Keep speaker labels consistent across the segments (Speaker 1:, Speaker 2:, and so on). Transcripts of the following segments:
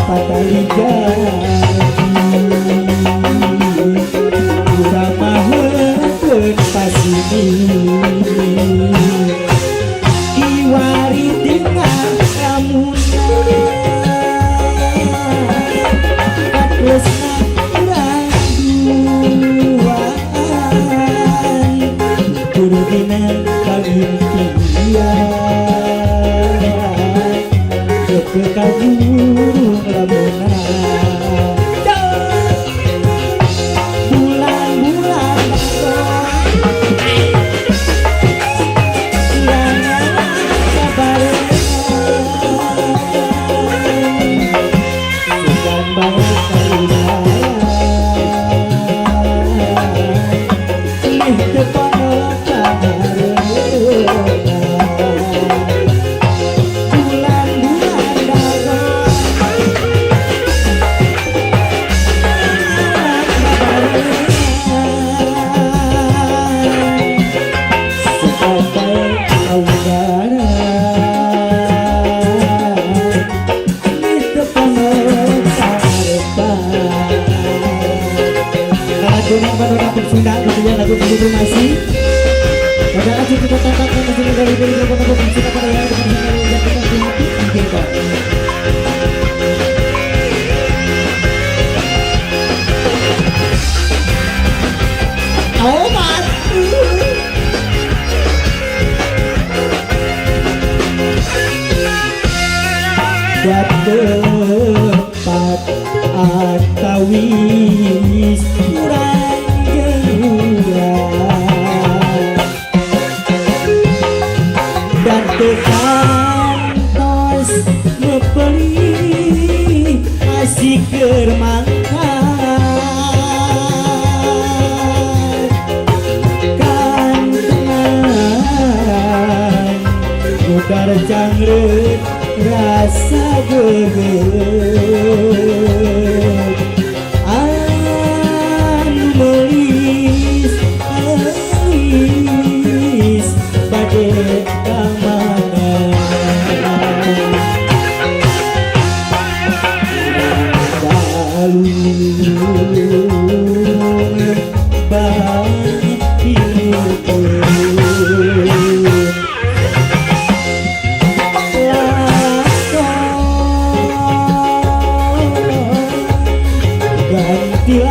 Speaker 1: Pataliga udah maheun pasini kiwari dengan lamunna katresna urang duaan kudu dina kagintian ke kagurung lamunna lagu konfirmasi pada aja kita tatapkan mesin dari kota kita pada yang kita oh mati buat tepat atawis dan tekantos ngebeli asik kermangkat kantengan udar jangret rasa geget anu melis bade kamana balung ganti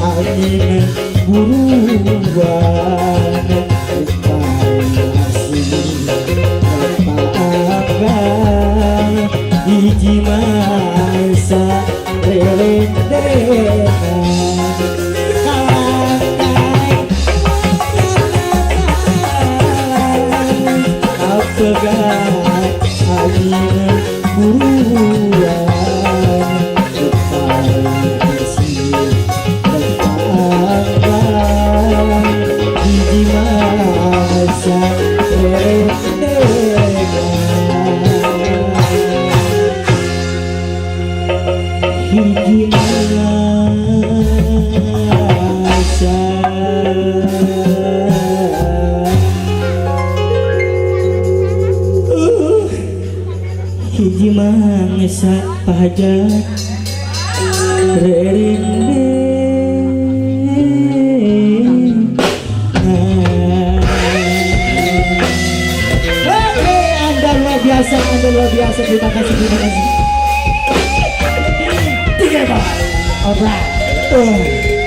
Speaker 1: angin buruan hiji masa relendengan kalakai apegat angin buruan hiji mangsa pajak rerinde Anda luar biasa, terima kasih tiga bal, alright.